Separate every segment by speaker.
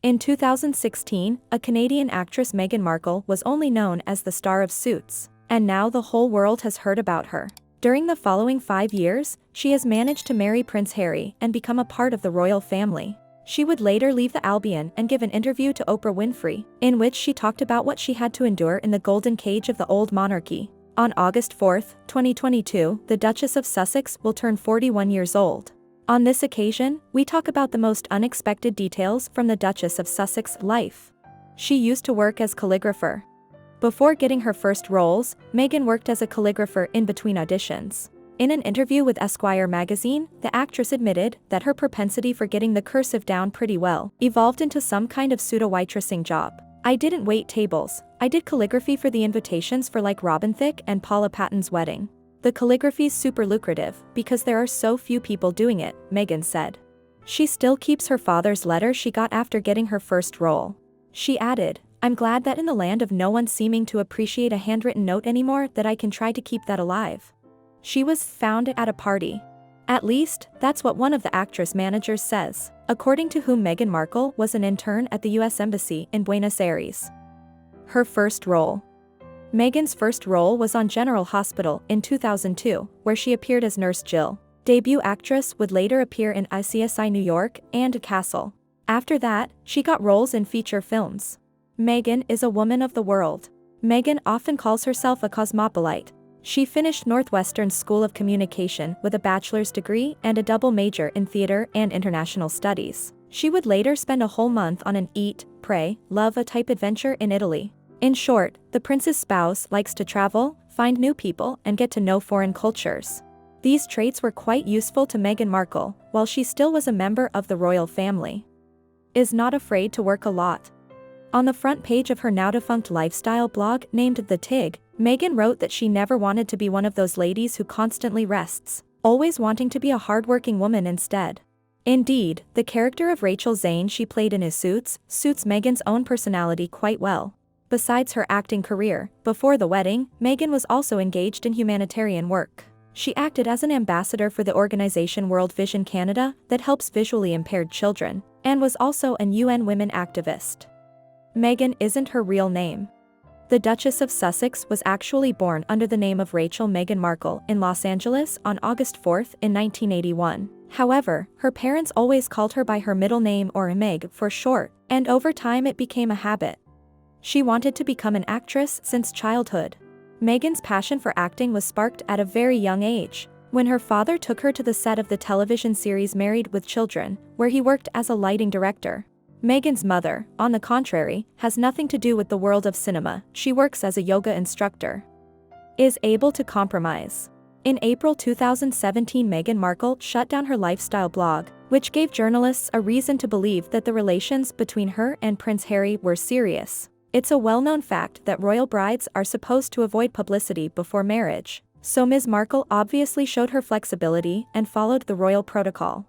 Speaker 1: In 2016, a Canadian actress Meghan Markle was only known as the star of Suits, and now the whole world has heard about her. During the following 5 years, she has managed to marry Prince Harry and become a part of the royal family. She would later leave the Albion and give an interview to Oprah Winfrey, in which she talked about what she had to endure in the golden cage of the old monarchy. On August 4, 2022, the Duchess of Sussex will turn 41 years old. On this occasion, we talk about the most unexpected details from the Duchess of Sussex life. She used to work as calligrapher. Before getting her first roles, Meghan worked as a calligrapher in between auditions. In an interview with Esquire magazine, the actress admitted that her propensity for getting the cursive down pretty well evolved into some kind of pseudo-waitressing job. I didn't wait tables, I did calligraphy for the invitations for like Robin Thicke and Paula Patton's wedding. The calligraphy's super lucrative because there are so few people doing it, Meghan said. She still keeps her father's letter she got after getting her first role. She added, "I'm glad that in the land of no one seeming to appreciate a handwritten note anymore that I can try to keep that alive." She was found at a party. At least, that's what one of the actress managers says, according to whom Meghan Markle was an intern at the US Embassy in Buenos Aires. Her first role. Meghan's first role was on General Hospital in 2002, where she appeared as Nurse Jill. Debut actress would later appear in ICSI New York and Castle. After that, she got roles in feature films. Meghan is a woman of the world. Meghan often calls herself a cosmopolite. She finished Northwestern School of Communication with a bachelor's degree and a double major in theater and international studies. She would later spend a whole month on an eat, pray, love-a-type adventure in Italy. In short, the prince's spouse likes to travel, find new people, and get to know foreign cultures. These traits were quite useful to Meghan Markle, while she still was a member of the royal family. Is not afraid to work a lot. On the front page of her now-defunct lifestyle blog named The Tig, Meghan wrote that she never wanted to be one of those ladies who constantly rests, always wanting to be a hardworking woman instead. Indeed, the character of Rachel Zane she played in Suits suits Meghan's own personality quite well. Besides her acting career, before the wedding, Meghan was also engaged in humanitarian work. She acted as an ambassador for the organization World Vision Canada that helps visually impaired children, and was also an UN women activist. Meghan isn't her real name. The Duchess of Sussex was actually born under the name of Rachel Meghan Markle in Los Angeles on August 4 in 1981. However, her parents always called her by her middle name or Meg for short, and over time it became a habit. She wanted to become an actress since childhood. Meghan's passion for acting was sparked at a very young age, when her father took her to the set of the television series Married with Children, where he worked as a lighting director. Meghan's mother, on the contrary, has nothing to do with the world of cinema. She works as a yoga instructor. Is able to compromise. In April 2017, Meghan Markle shut down her lifestyle blog, which gave journalists a reason to believe that the relations between her and Prince Harry were serious. It's a well-known fact that royal brides are supposed to avoid publicity before marriage, so Ms. Markle obviously showed her flexibility and followed the royal protocol.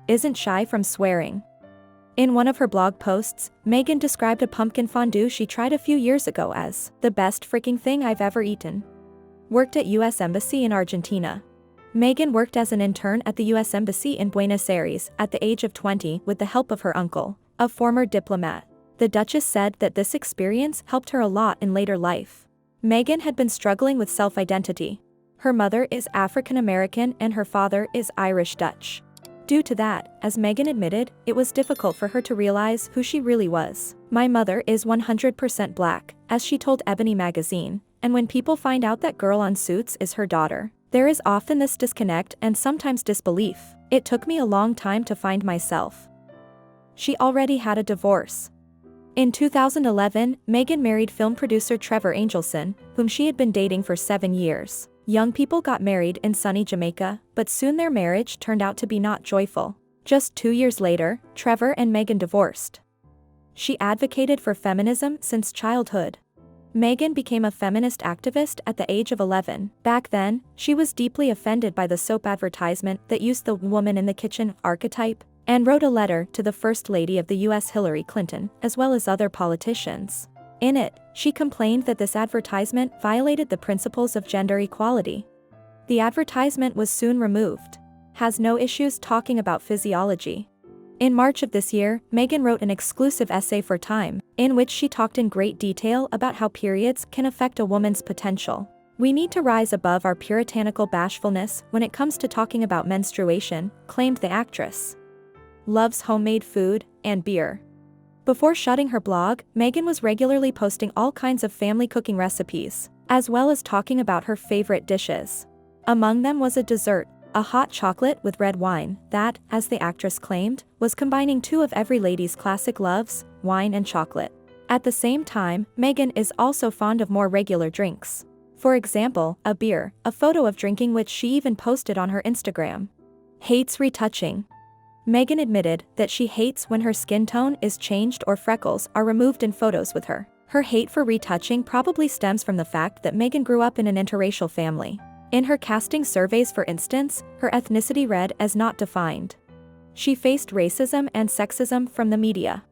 Speaker 1: Isn't shy from swearing. In one of her blog posts, Meghan described a pumpkin fondue she tried a few years ago as the best freaking thing I've ever eaten. Worked at US Embassy in Argentina. Meghan worked as an intern at the US Embassy in Buenos Aires at the age of 20 with the help of her uncle, a former diplomat. The Duchess said that this experience helped her a lot in later life. Meghan had been struggling with self-identity. Her mother is African American and her father is Irish Dutch. Due to that, as Meghan admitted, it was difficult for her to realize who she really was. "My mother is 100% black," as she told Ebony magazine, and when people find out that girl on Suits is her daughter, there is often this disconnect and sometimes disbelief. "It took me a long time to find myself." She already had a divorce. In 2011, Meghan married film producer Trevor Angelson, whom she had been dating for 7 years. Young people got married in sunny Jamaica, but soon their marriage turned out to be not joyful. Just 2 years later, Trevor and Meghan divorced. She advocated for feminism since childhood. Meghan became a feminist activist at the age of 11. Back then, she was deeply offended by the soap advertisement that used the woman in the kitchen archetype, and wrote a letter to the First Lady of the US Hillary Clinton, as well as other politicians. In it, she complained that this advertisement violated the principles of gender equality. The advertisement was soon removed. Has no issues talking about physiology. In March of this year, Meghan wrote an exclusive essay for Time, in which she talked in great detail about how periods can affect a woman's potential. "We need to rise above our puritanical bashfulness when it comes to talking about menstruation," claimed the actress. Loves homemade food and beer. Before shutting her blog, Meghan was regularly posting all kinds of family cooking recipes, as well as talking about her favorite dishes. Among them was a dessert, a hot chocolate with red wine, that, as the actress claimed, was combining two of every lady's classic loves, wine and chocolate. At the same time, Meghan is also fond of more regular drinks. For example, a beer, a photo of drinking which she even posted on her Instagram. Hates retouching. Meghan admitted that she hates when her skin tone is changed or freckles are removed in photos with her. Her hate for retouching probably stems from the fact that Meghan grew up in an interracial family. In her casting surveys, for instance, her ethnicity read as not defined. She faced racism and sexism from the media.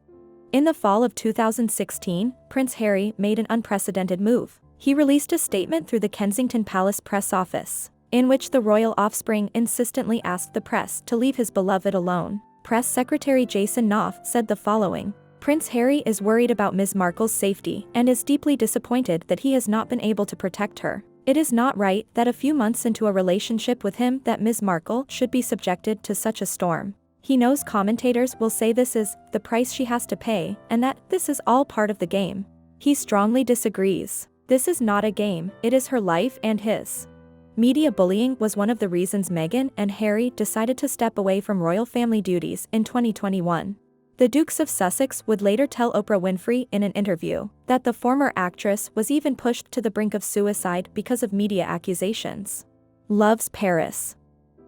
Speaker 1: In the fall of 2016, Prince Harry made an unprecedented move. He released a statement through the Kensington Palace press office, in which the royal offspring insistently asked the press to leave his beloved alone. Press Secretary Jason Knopf said the following: "Prince Harry is worried about Ms. Markle's safety and is deeply disappointed that he has not been able to protect her. It is not right that a few months into a relationship with him that Ms. Markle should be subjected to such a storm. He knows commentators will say this is the price she has to pay and that this is all part of the game. He strongly disagrees. This is not a game, it is her life and his." Media bullying was one of the reasons Meghan and Harry decided to step away from royal family duties in 2021. The Dukes of Sussex would later tell Oprah Winfrey in an interview that the former actress was even pushed to the brink of suicide because of media accusations. Loves Paris.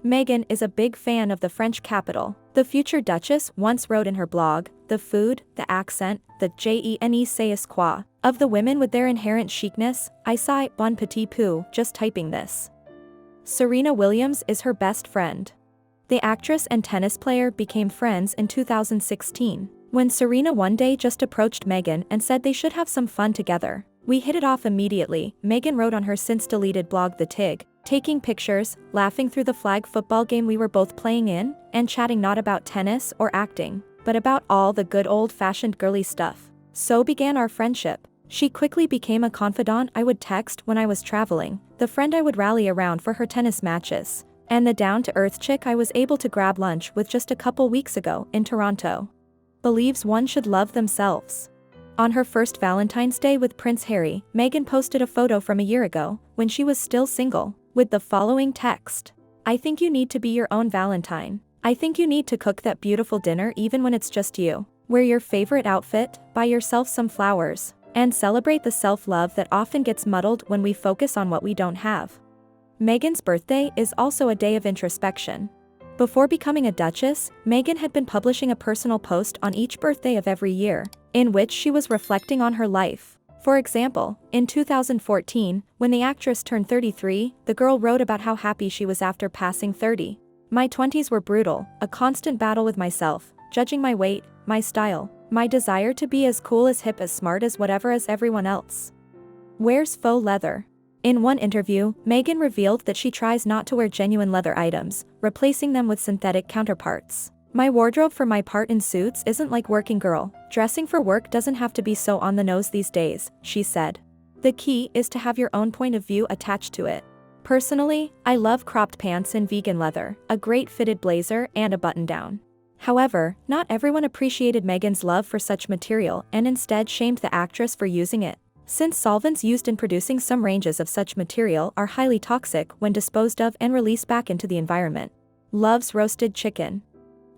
Speaker 1: Meghan is a big fan of the French capital. The future Duchess once wrote in her blog, "The food, the accent, the je ne sais quoi of the women with their inherent chicness, I sigh bon petit peu just typing this." Serena Williams is her best friend. The actress and tennis player became friends in 2016, when Serena one day just approached Meghan and said they should have some fun together. "We hit it off immediately," Meghan wrote on her since-deleted blog The Tig, "taking pictures, laughing through the flag football game we were both playing in, and chatting not about tennis or acting, but about all the good old-fashioned girly stuff. So began our friendship. She quickly became a confidant I would text when I was traveling, the friend I would rally around for her tennis matches, and the down-to-earth chick I was able to grab lunch with just a couple weeks ago in Toronto." Believes one should love themselves. On her first Valentine's Day with Prince Harry, Meghan posted a photo from a year ago, when she was still single, with the following text: "I think you need to be your own Valentine. I think you need to cook that beautiful dinner even when it's just you. Wear your favorite outfit, buy yourself some flowers, and celebrate the self-love that often gets muddled when we focus on what we don't have." Meghan's birthday is also a day of introspection. Before becoming a duchess, Meghan had been publishing a personal post on each birthday of every year, in which she was reflecting on her life. For example, in 2014, when the actress turned 33, the girl wrote about how happy she was after passing 30. "My 20s were brutal, a constant battle with myself, judging my weight, my style, my desire to be as cool as hip as smart as whatever as everyone else." Wears faux leather. In one interview, Meghan revealed that she tries not to wear genuine leather items, replacing them with synthetic counterparts. "My wardrobe for my part in Suits isn't like working girl. Dressing for work doesn't have to be so on the nose these days," she said. "The key is to have your own point of view attached to it. Personally, I love cropped pants in vegan leather, a great fitted blazer and a button-down." However, not everyone appreciated Meghan's love for such material and instead shamed the actress for using it, since solvents used in producing some ranges of such material are highly toxic when disposed of and released back into the environment. Loves roasted chicken.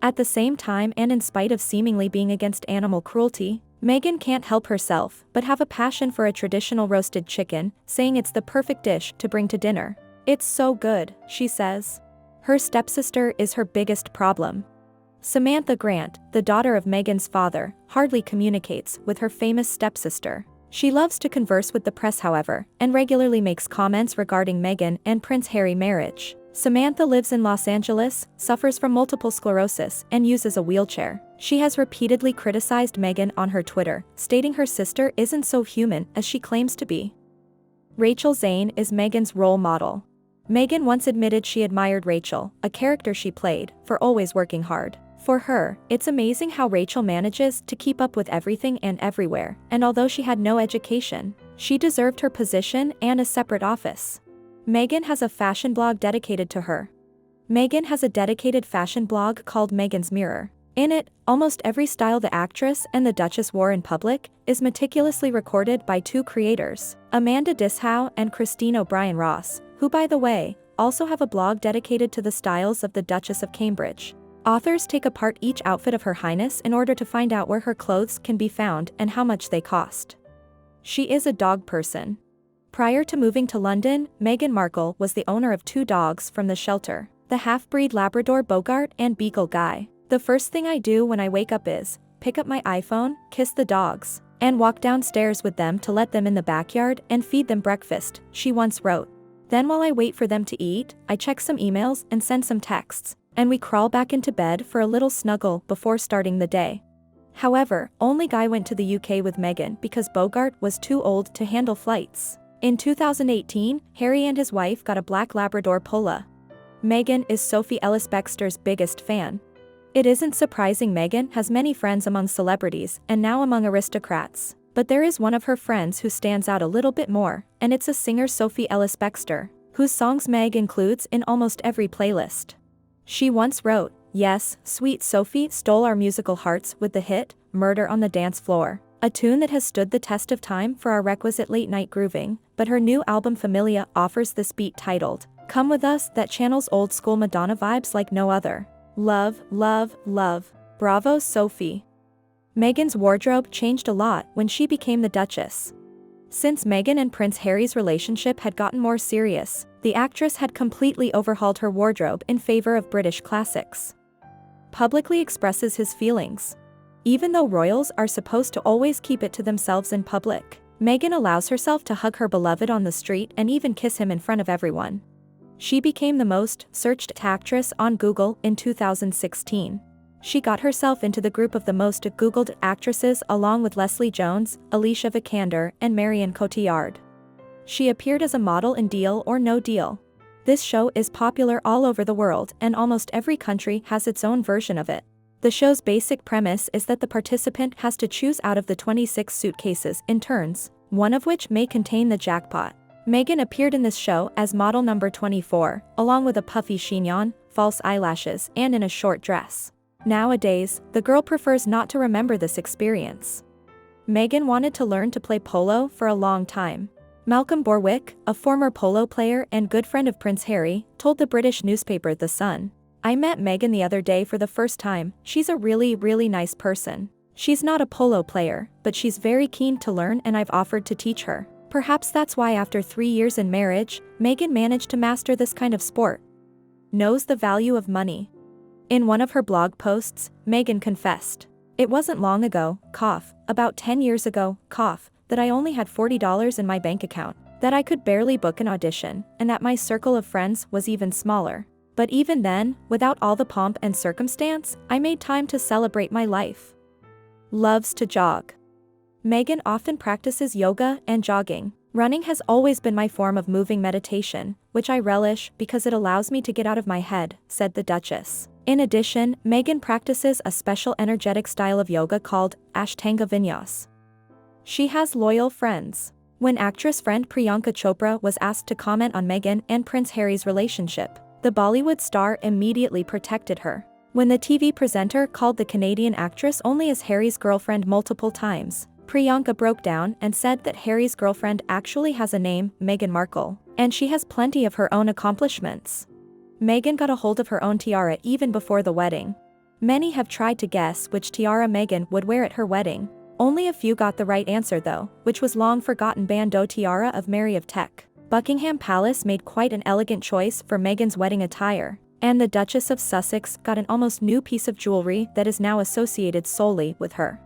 Speaker 1: At the same time, and in spite of seemingly being against animal cruelty, Meghan can't help herself but have a passion for a traditional roasted chicken, saying it's the perfect dish to bring to dinner. "It's so good," she says. Her stepsister is her biggest problem. Samantha Grant, the daughter of Meghan's father, hardly communicates with her famous stepsister. She loves to converse with the press, however, and regularly makes comments regarding Meghan and Prince Harry marriage. Samantha lives in Los Angeles, suffers from multiple sclerosis, and uses a wheelchair. She has repeatedly criticized Meghan on her Twitter, stating her sister isn't so human as she claims to be. Rachel Zane is Meghan's role model. Meghan once admitted she admired Rachel, a character she played, for always working hard. For her, it's amazing how Rachel manages to keep up with everything and everywhere, and although she had no education, she deserved her position and a separate office. Meghan has a fashion blog dedicated to her. Meghan has a dedicated fashion blog called Meghan's Mirror. In it, almost every style the actress and the Duchess wore in public is meticulously recorded by two creators, Amanda Dishow and Christine O'Brien Ross, who, by the way, also have a blog dedicated to the styles of the Duchess of Cambridge. Authors take apart each outfit of Her Highness in order to find out where her clothes can be found and how much they cost. She is a dog person. Prior to moving to London, Meghan Markle was the owner of 2 dogs from the shelter, the half-breed Labrador Bogart and Beagle Guy. The first thing I do when I wake up is pick up my iPhone, kiss the dogs, and walk downstairs with them to let them in the backyard and feed them breakfast, she once wrote. Then while I wait for them to eat, I check some emails and send some texts, and we crawl back into bed for a little snuggle before starting the day. However, only Guy went to the UK with Meghan because Bogart was too old to handle flights. In 2018, Harry and his wife got a black Labrador Pola. Meghan is Sophie Ellis-Bextor's biggest fan. It isn't surprising Meghan has many friends among celebrities and now among aristocrats, but there is one of her friends who stands out a little bit more, and it's a singer, Sophie Ellis-Bextor, whose songs Meg includes in almost every playlist. She once wrote, "Yes, sweet Sophie stole our musical hearts with the hit, Murder on the Dance Floor, a tune that has stood the test of time for our requisite late-night grooving, but her new album Familia offers this beat titled, Come With Us that channels old-school Madonna vibes like no other. Love, love, love. Bravo, Sophie." Meghan's wardrobe changed a lot when she became the Duchess. Since Meghan and Prince Harry's relationship had gotten more serious, the actress had completely overhauled her wardrobe in favor of British classics. Publicly expresses his feelings. Even though royals are supposed to always keep it to themselves in public, Meghan allows herself to hug her beloved on the street and even kiss him in front of everyone. She became the most searched actress on Google in 2016. She got herself into the group of the most Googled actresses along with Leslie Jones, Alicia Vikander, and Marion Cotillard. She appeared as a model in Deal or No Deal. This show is popular all over the world and almost every country has its own version of it. The show's basic premise is that the participant has to choose out of the 26 suitcases in turns, one of which may contain the jackpot. Meghan appeared in this show as model number 24, along with a puffy chignon, false eyelashes, and in a short dress. Nowadays, the girl prefers not to remember this experience. Meghan wanted to learn to play polo for a long time. Malcolm Borwick, a former polo player and good friend of Prince Harry, told the British newspaper The Sun, "I met Meghan the other day for the first time. She's a really nice person. She's not a polo player, but she's very keen to learn and I've offered to teach her." Perhaps that's why after 3 years in marriage, Meghan managed to master this kind of sport. Knows the value of money. In one of her blog posts, Meghan confessed, "It wasn't long ago, about 10 years ago, that I only had $40 in my bank account, that I could barely book an audition, and that my circle of friends was even smaller. But even then, without all the pomp and circumstance, I made time to celebrate my life." Loves to jog. Meghan often practices yoga and jogging. "Running has always been my form of moving meditation, which I relish because it allows me to get out of my head," said the Duchess. In addition, Meghan practices a special energetic style of yoga called Ashtanga Vinyas. She has loyal friends. When actress friend Priyanka Chopra was asked to comment on Meghan and Prince Harry's relationship, the Bollywood star immediately protected her. When the TV presenter called the Canadian actress only as Harry's girlfriend multiple times, Priyanka broke down and said that Harry's girlfriend actually has a name, Meghan Markle, and she has plenty of her own accomplishments. Meghan got a hold of her own tiara even before the wedding. Many have tried to guess which tiara Meghan would wear at her wedding. Only a few got the right answer though, which was long-forgotten bandeau tiara of Mary of Teck. Buckingham Palace made quite an elegant choice for Meghan's wedding attire, and the Duchess of Sussex got an almost new piece of jewelry that is now associated solely with her.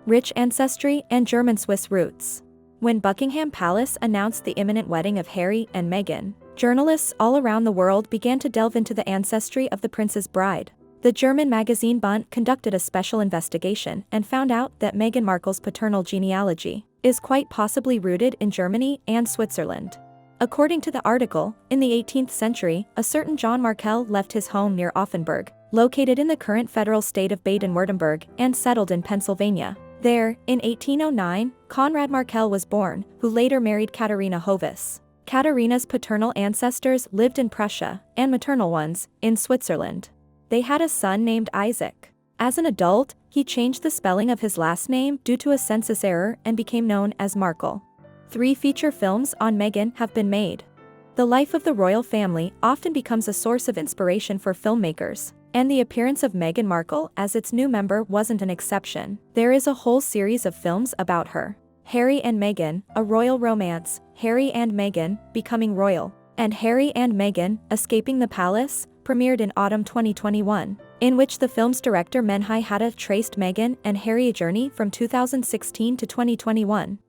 Speaker 1: Rich ancestry and German-Swiss roots. When Buckingham Palace announced the imminent wedding of Harry and Meghan, journalists all around the world began to delve into the ancestry of the prince's bride. The German magazine Bund conducted a special investigation and found out that Meghan Markle's paternal genealogy is quite possibly rooted in Germany and Switzerland. According to the article, in the 18th century, a certain John Markel left his home near Offenburg, located in the current federal state of Baden-Württemberg and settled in Pennsylvania. There, in 1809, Conrad Markel was born, who later married Katharina Hovis. Katharina's paternal ancestors lived in Prussia, and maternal ones, in Switzerland. They had a son named Isaac. As an adult, he changed the spelling of his last name due to a census error and became known as Markle. 3 feature films on Meghan have been made. The life of the royal family often becomes a source of inspiration for filmmakers, and the appearance of Meghan Markle as its new member wasn't an exception. There is a whole series of films about her. Harry and Meghan, a royal romance, Harry and Meghan, becoming royal, and Harry and Meghan, escaping the palace, premiered in autumn 2021, in which the film's director Menhai Hatta traced Meghan and Harry's journey from 2016 to 2021.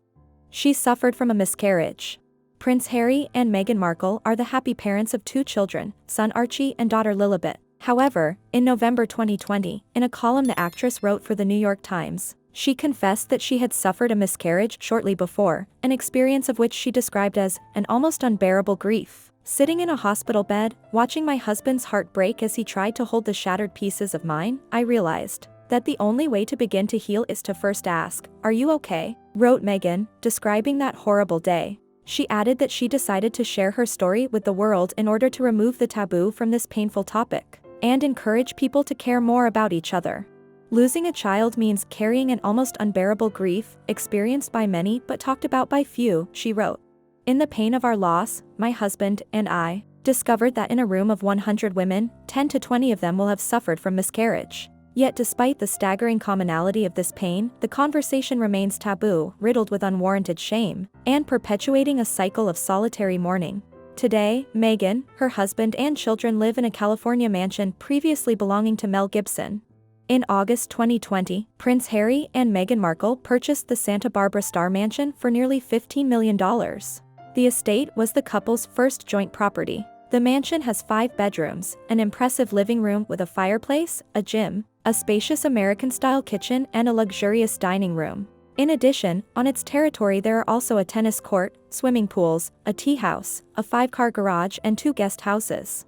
Speaker 1: She suffered from a miscarriage. Prince Harry and Meghan Markle are the happy parents of 2 children, son Archie and daughter Lilibet. However, in November 2020, in a column the actress wrote for the New York Times, she confessed that she had suffered a miscarriage shortly before, an experience of which she described as an almost unbearable grief. Sitting in a hospital bed, watching my husband's heart break as he tried to hold the shattered pieces of mine, I realized that the only way to begin to heal is to first ask, "Are you okay?" wrote Meghan, describing that horrible day. She added that she decided to share her story with the world in order to remove the taboo from this painful topic, and encourage people to care more about each other. Losing a child means carrying an almost unbearable grief, experienced by many but talked about by few, she wrote. In the pain of our loss, my husband and I discovered that in a room of 100 women, 10 to 20 of them will have suffered from miscarriage. Yet despite the staggering commonality of this pain, the conversation remains taboo, riddled with unwarranted shame, and perpetuating a cycle of solitary mourning. Today, Meghan, her husband and children live in a California mansion previously belonging to Mel Gibson. In August 2020, Prince Harry and Meghan Markle purchased the Santa Barbara Star Mansion for nearly $15 million. The estate was the couple's first joint property. The mansion has 5 bedrooms, an impressive living room with a fireplace, a gym, a spacious American-style kitchen and a luxurious dining room. In addition, on its territory there are also a tennis court, swimming pools, a tea house, a 5-car garage and 2 guest houses.